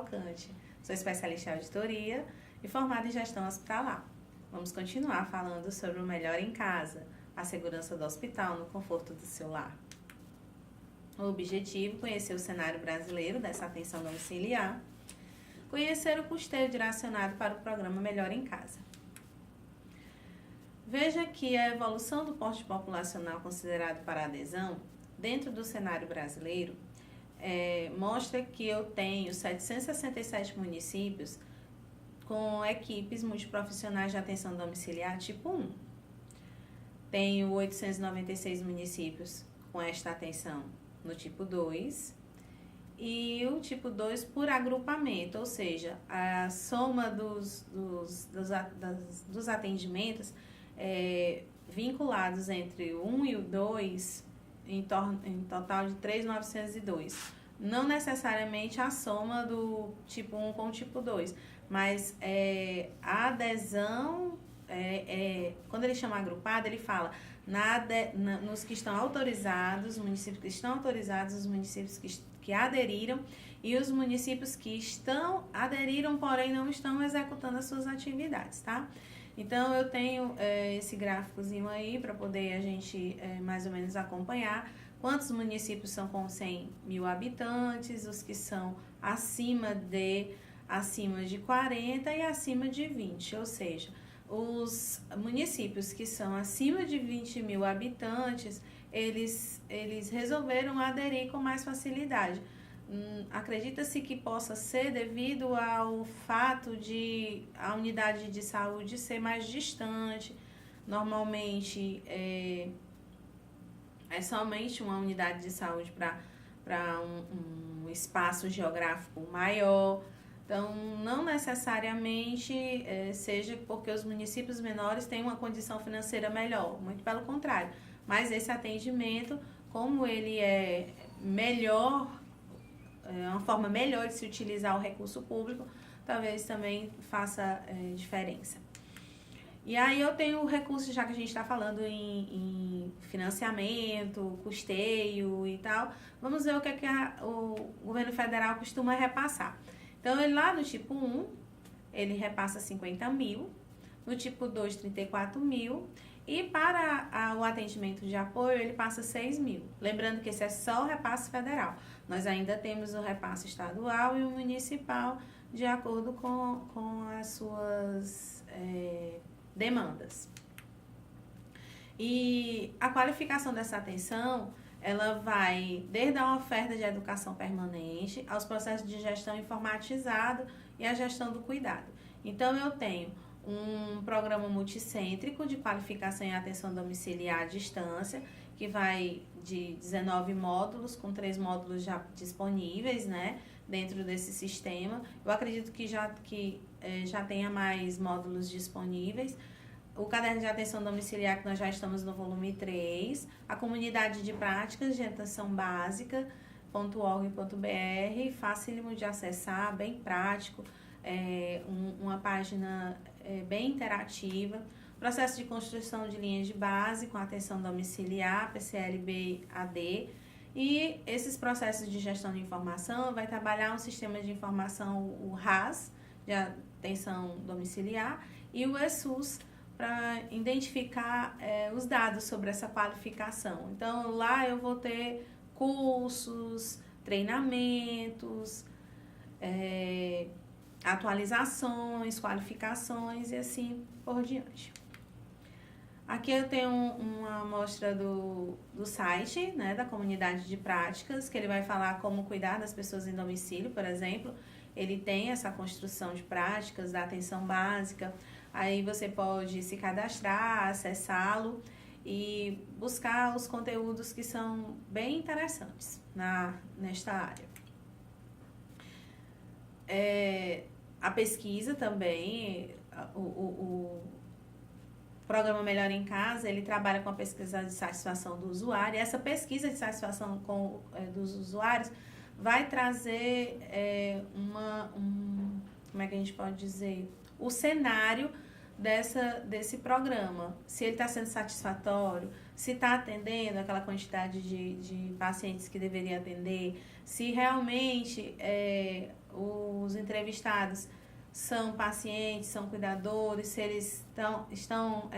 Cavalcante. Sou especialista em auditoria e formada em gestão hospitalar. Vamos continuar falando sobre o melhor em casa, a segurança do hospital no conforto do seu lar. O objetivo é conhecer o cenário brasileiro dessa atenção domiciliar, conhecer o custeio direcionado para o programa Melhor em Casa. Veja que a evolução do porte populacional considerado para adesão dentro do cenário brasileiro mostra que eu tenho 767 municípios com equipes multiprofissionais de atenção domiciliar tipo 1. Tenho 896 municípios com esta atenção no tipo 2 e o tipo 2 por agrupamento, ou seja, a soma dos atendimentos vinculados entre o 1 e o 2 em total de 3.902. Não necessariamente a soma do tipo 1 com o tipo 2, mas a adesão, quando ele chama agrupado, ele fala nos que estão autorizados, os municípios que estão autorizados, os municípios que aderiram e os municípios que aderiram, porém não estão executando as suas atividades, tá? Então, eu tenho esse gráficozinho aí para poder a gente mais ou menos acompanhar quantos municípios são com 100 mil habitantes, os que são acima de 40 e acima de 20, ou seja, os municípios que são acima de 20 mil habitantes, eles resolveram aderir com mais facilidade. Acredita-se que possa ser devido ao fato de a unidade de saúde ser mais distante. Normalmente é somente uma unidade de saúde para um espaço geográfico maior. Então, não necessariamente seja porque os municípios menores têm uma condição financeira melhor, muito pelo contrário. Mas esse atendimento, como ele é melhor, uma forma melhor de se utilizar o recurso público, talvez também faça diferença. E aí eu tenho o recurso, já que a gente está falando em financiamento, custeio e tal, vamos ver o que o governo federal costuma repassar. Então, ele lá no tipo 1, ele repassa 50 mil, no tipo 2, 34 mil, e para o atendimento de apoio, ele passa 6 mil. Lembrando que esse é só o repasse federal. Nós ainda temos o repasse estadual e o municipal, de acordo com as suas demandas. E a qualificação dessa atenção, ela vai desde a oferta de educação permanente aos processos de gestão informatizado e a gestão do cuidado. Então, eu tenho um programa multicêntrico de qualificação em atenção domiciliar à distância, que vai de 19 módulos, com 3 módulos já disponíveis, né, dentro desse sistema. Eu acredito que já tenha mais módulos disponíveis. O caderno de atenção domiciliar, que nós já estamos no volume 3, a comunidade de práticas de atenção básica.org.br, facílimo de acessar, bem prático, uma página bem interativa, processo de construção de linhas de base com atenção domiciliar, PCLB-AD, e esses processos de gestão de informação vai trabalhar um sistema de informação, o RAS, de atenção domiciliar, e o ESUS, para identificar os dados sobre essa qualificação. Então, lá eu vou ter cursos, treinamentos, atualizações, qualificações e assim por diante. Aqui eu tenho uma amostra do site, né, da comunidade de práticas, que ele vai falar como cuidar das pessoas em domicílio, por exemplo. Ele tem essa construção de práticas da atenção básica. Aí você pode se cadastrar, acessá-lo e buscar os conteúdos que são bem interessantes nesta área. A pesquisa também, o programa Melhor em Casa, ele trabalha com a pesquisa de satisfação do usuário. E essa pesquisa de satisfação dos usuários vai trazer como é que a gente pode dizer? O cenário desse programa, se ele está sendo satisfatório, se está atendendo aquela quantidade de pacientes que deveria atender, se realmente os entrevistados são pacientes, são cuidadores, se eles estão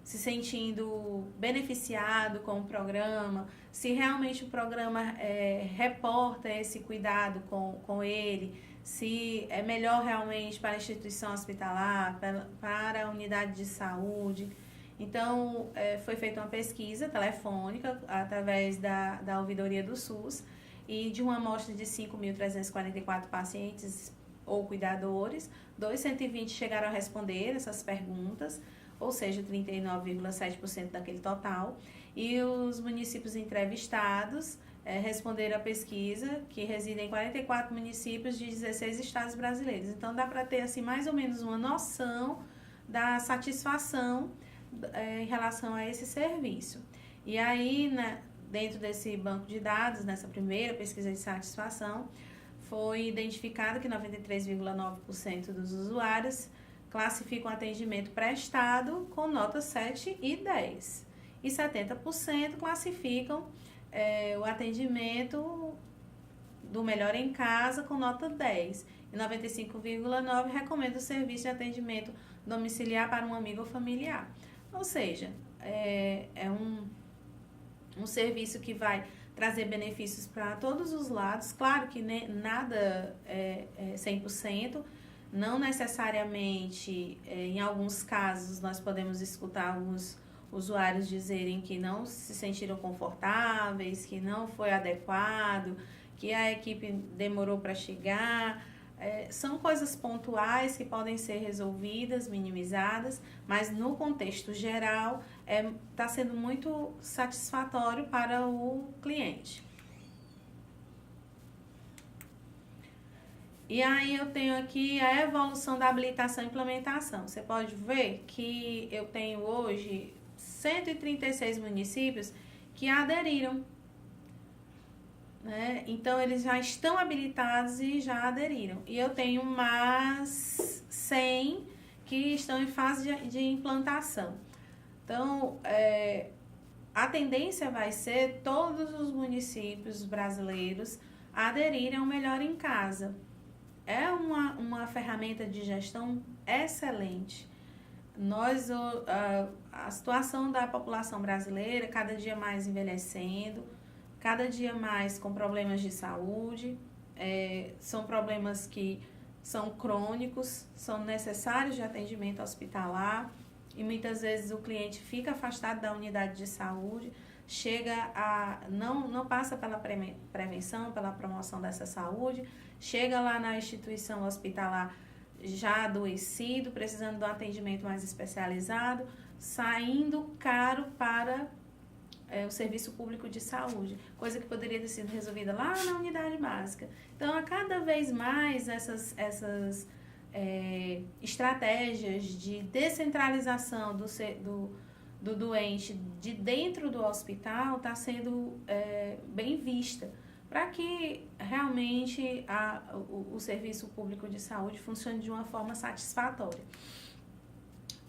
se sentindo beneficiado com o programa, se realmente o programa reporta esse cuidado com ele, se é melhor realmente para a instituição hospitalar, para a unidade de saúde. Então, foi feita uma pesquisa telefônica através da ouvidoria do SUS e de uma amostra de 5.344 pacientes ou cuidadores, 220 chegaram a responder essas perguntas, ou seja, 39,7% daquele total. E os municípios entrevistados responderam a pesquisa, que residem em 44 municípios de 16 estados brasileiros. Então, dá para ter assim, mais ou menos uma noção da satisfação em relação a esse serviço. E aí, dentro desse banco de dados, nessa primeira pesquisa de satisfação, foi identificado que 93,9% dos usuários classificam o atendimento prestado com notas 7 e 10. E 70% classificam o atendimento do Melhor em Casa com nota 10. E 95,9% recomendam o serviço de atendimento domiciliar para um amigo ou familiar. Ou seja, é um serviço que vai trazer benefícios para todos os lados. Claro que nada é 100%, não necessariamente, em alguns casos, nós podemos escutar alguns usuários dizerem que não se sentiram confortáveis, que não foi adequado, que a equipe demorou para chegar. São coisas pontuais que podem ser resolvidas, minimizadas, mas no contexto geral está sendo muito satisfatório para o cliente. E aí eu tenho aqui a evolução da habilitação e implementação. Você pode ver que eu tenho hoje 136 municípios que aderiram, né? Então, eles já estão habilitados e já aderiram. E eu tenho mais 100 que estão em fase de implantação. Então, a tendência vai ser todos os municípios brasileiros aderirem ao Melhor em Casa. É uma ferramenta de gestão excelente. A situação da população brasileira cada dia mais envelhecendo, cada dia mais com problemas de saúde, são problemas que são crônicos, são necessários de atendimento hospitalar e muitas vezes o cliente fica afastado da unidade de saúde, não passa pela prevenção, pela promoção dessa saúde, chega lá na instituição hospitalar já adoecido, precisando de um atendimento mais especializado, saindo caro para o serviço público de saúde, coisa que poderia ter sido resolvida lá na unidade básica. Então, a cada vez mais essas estratégias de descentralização do doente de dentro do hospital está sendo bem vista, para que realmente o serviço público de saúde funcione de uma forma satisfatória.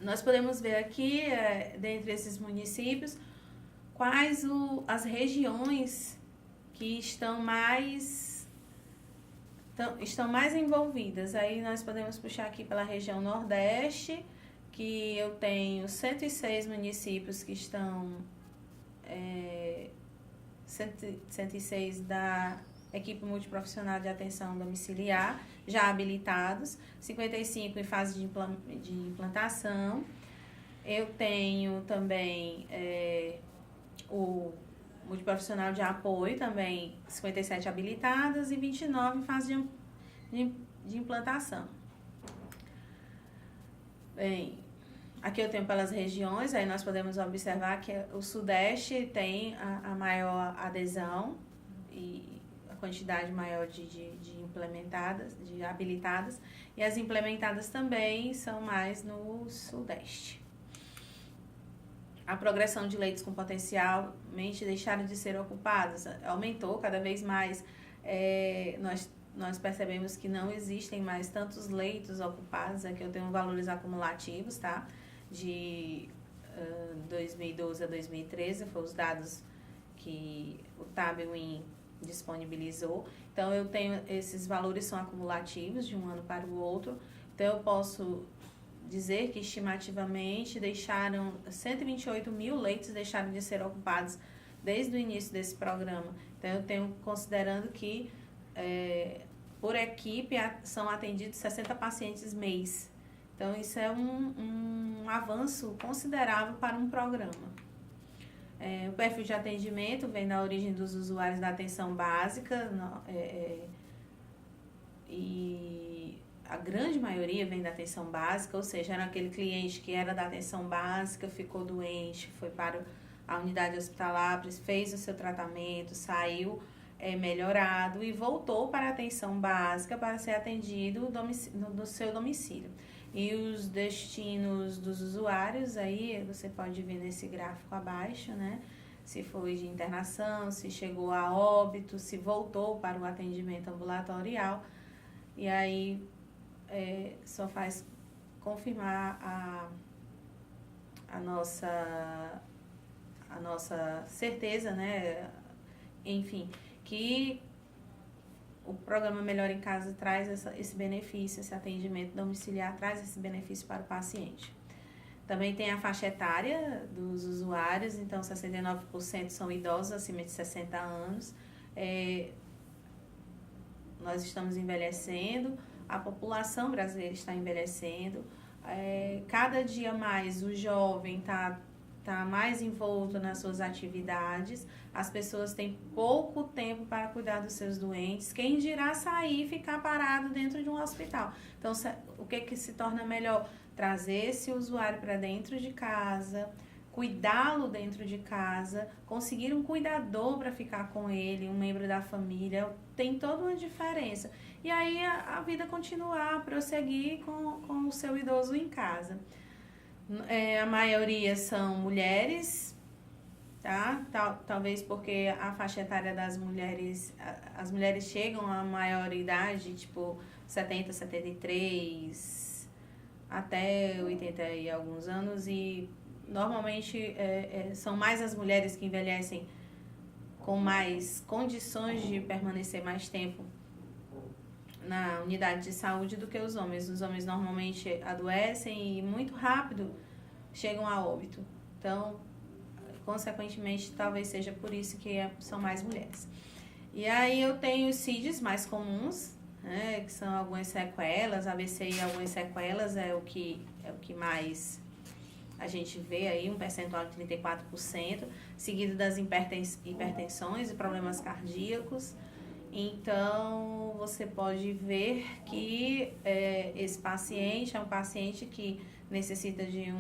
Nós podemos ver aqui, dentre esses municípios, quais as regiões que estão mais envolvidas. Aí nós podemos puxar aqui pela região Nordeste, que eu tenho 106 municípios que estão 106 da equipe multiprofissional de atenção domiciliar, já habilitados, 55 em fase de implantação. Eu tenho também o multiprofissional de apoio, também 57 habilitadas e 29 em fase de implantação. Bem, aqui eu tenho pelas regiões, aí nós podemos observar que o Sudeste tem a maior adesão e a quantidade maior de implementadas, de habilitadas, e as implementadas também são mais no Sudeste. A progressão de leitos com potencialmente deixaram de ser ocupados aumentou cada vez mais. Nós percebemos que não existem mais tantos leitos ocupados. Aqui eu tenho valores acumulativos, tá? De 2012 a 2013, foram os dados que o TAB disponibilizou. Então, eu tenho, esses valores são acumulativos de um ano para o outro. Então, eu posso dizer que estimativamente 128 mil leitos deixaram de ser ocupados desde o início desse programa. Então, eu tenho considerando que por equipe são atendidos 60 pacientes mês. Então, isso é um avanço considerável para um programa. O perfil de atendimento vem da origem dos usuários da atenção básica e a grande maioria vem da atenção básica, ou seja, era aquele cliente que era da atenção básica, ficou doente, foi para a unidade hospitalar, fez o seu tratamento, saiu melhorado e voltou para a atenção básica para ser atendido no seu domicílio. E os destinos dos usuários, aí você pode ver nesse gráfico abaixo, né? Se foi de internação, se chegou a óbito, se voltou para o atendimento ambulatorial. E aí só faz confirmar a nossa certeza, né? Enfim, que o programa Melhor em Casa traz esse benefício, esse atendimento domiciliar traz esse benefício para o paciente. Também tem a faixa etária dos usuários, então 69% são idosos acima de 60 anos. Nós estamos envelhecendo, a população brasileira está envelhecendo. Cada dia mais o jovem está mais envolto nas suas atividades, as pessoas têm pouco tempo para cuidar dos seus doentes, quem dirá sair e ficar parado dentro de um hospital. Então, o que se torna melhor? Trazer esse usuário para dentro de casa, cuidá-lo dentro de casa, conseguir um cuidador para ficar com ele, um membro da família, tem toda uma diferença. E aí a vida continuar, prosseguir com o seu idoso em casa. A maioria são mulheres, tá? Talvez porque a faixa etária das mulheres, as mulheres chegam à maioridade, tipo 70, 73, até 80 e alguns anos, e normalmente são mais as mulheres que envelhecem com mais condições de permanecer mais tempo na unidade de saúde do que os homens. Os homens normalmente adoecem e muito rápido chegam a óbito. Então, consequentemente, talvez seja por isso que são mais mulheres. E aí eu tenho os CIDs mais comuns, né, que são algumas sequelas, AVC e algumas sequelas é o que mais a gente vê aí, um percentual de 34%, seguido das hipertensões e problemas cardíacos. Então, você pode ver que esse paciente é um paciente que necessita de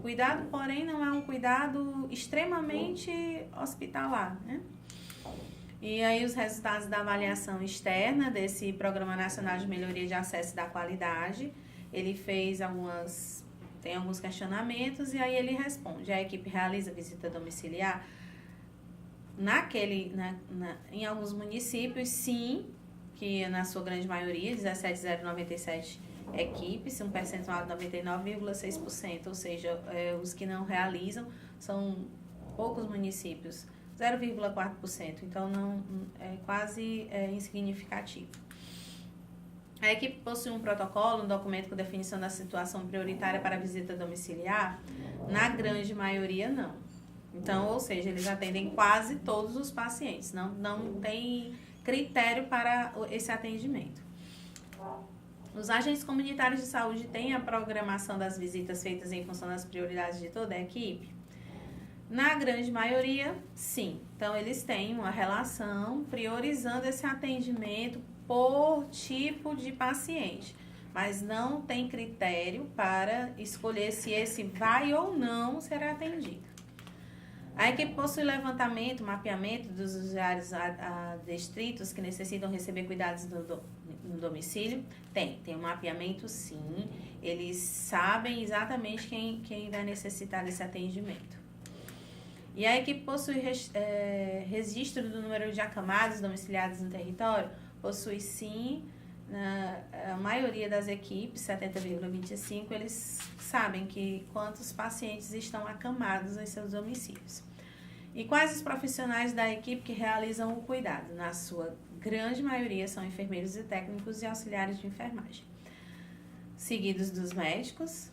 cuidado, porém não é um cuidado extremamente hospitalar, né? E aí os resultados da avaliação externa desse Programa Nacional de Melhoria de Acesso e da Qualidade, ele fez tem alguns questionamentos e aí ele responde. A equipe realiza visita domiciliar? Em alguns municípios, sim, que na sua grande maioria, 17.097 equipes, um percentual de 99,6%, ou seja, os que não realizam são poucos municípios, 0,4%, então não é quase insignificativo. A equipe possui um protocolo, um documento com definição da situação prioritária para a visita domiciliar? Na grande maioria, não. Então, ou seja, eles atendem quase todos os pacientes, não tem critério para esse atendimento. Os agentes comunitários de saúde têm a programação das visitas feitas em função das prioridades de toda a equipe? Na grande maioria, sim. Então, eles têm uma relação priorizando esse atendimento por tipo de paciente, mas não tem critério para escolher se esse vai ou não ser atendido. A equipe possui levantamento, mapeamento dos usuários distritos que necessitam receber cuidados no domicílio? Tem um mapeamento, sim. Eles sabem exatamente quem vai necessitar desse atendimento. E a equipe possui registro do número de acamados domiciliados no território? Possui, sim. A maioria das equipes, 70,25%, eles sabem quantos pacientes estão acamados em seus domicílios. E quais os profissionais da equipe que realizam o cuidado? Na sua grande maioria são enfermeiros e técnicos e auxiliares de enfermagem. Seguidos dos médicos,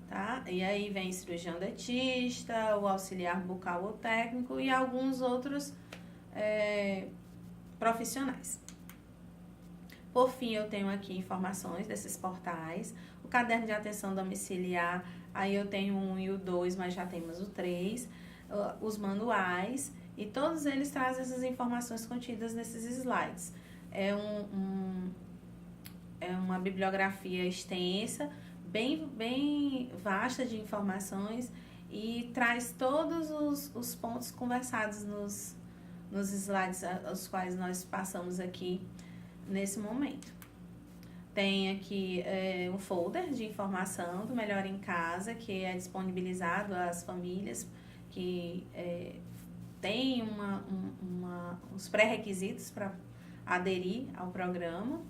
tá? E aí vem cirurgião dentista, o auxiliar bucal ou técnico e alguns outros profissionais. Por fim, eu tenho aqui informações desses portais. O caderno de atenção domiciliar, aí eu tenho o 1 e o 2, mas já temos o 3. Os manuais, e todos eles trazem essas informações contidas nesses slides. É uma bibliografia extensa, bem vasta de informações e traz todos os pontos conversados nos slides, os quais nós passamos aqui nesse momento. Tem aqui um folder de informação do Melhor em Casa, que é disponibilizado às famílias que têm os pré-requisitos para aderir ao programa.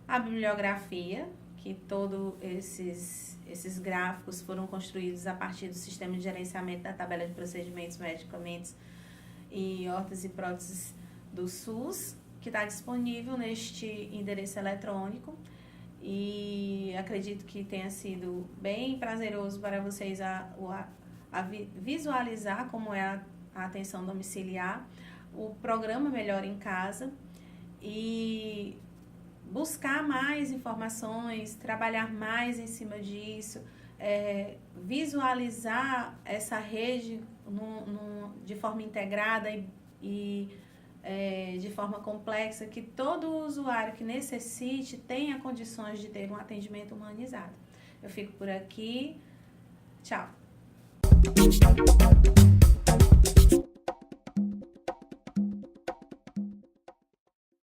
A bibliografia, que todos esses gráficos foram construídos a partir do sistema de gerenciamento da tabela de procedimentos, medicamentos e órteses e próteses do SUS, que está disponível neste endereço eletrônico, e acredito que tenha sido bem prazeroso para vocês visualizar como é a atenção domiciliar, o programa Melhor em Casa, e buscar mais informações, trabalhar mais em cima disso, visualizar essa rede de forma integrada e de forma complexa, que todo usuário que necessite tenha condições de ter um atendimento humanizado. Eu fico por aqui. Tchau.